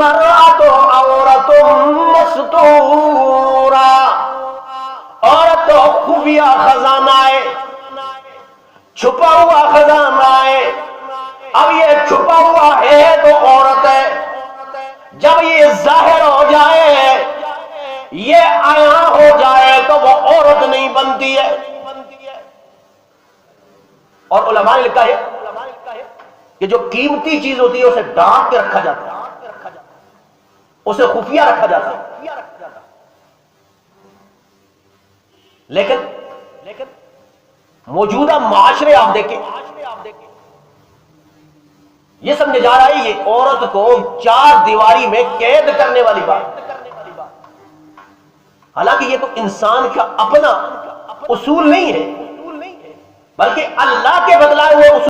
المرأۃ عورۃ مستورہ، عورت تو خفیہ خزانہ ہے، چھپا ہوا خزانہ ہے۔ اب یہ چھپا ہوا ہے تو عورت ہے، جب یہ ظاہر ہو جائے، یہ عیاں ہو جائے تو وہ عورت نہیں بنتی ہے۔ اور علماء نے لکھا ہے کہ جو قیمتی چیز ہوتی ہے اسے ڈانٹ کے رکھا جاتا ہے، اسے خفیہ رکھا جاتا ہے۔ لیکن موجودہ معاشرے آپ دیکھیں، یہ سمجھا جا رہا ہے یہ عورت کو چار دیواری میں قید کرنے والی بات، حالانکہ یہ تو انسان کا اپنا اصول نہیں ہے، بلکہ اللہ کے بتلائے ہوئے اصول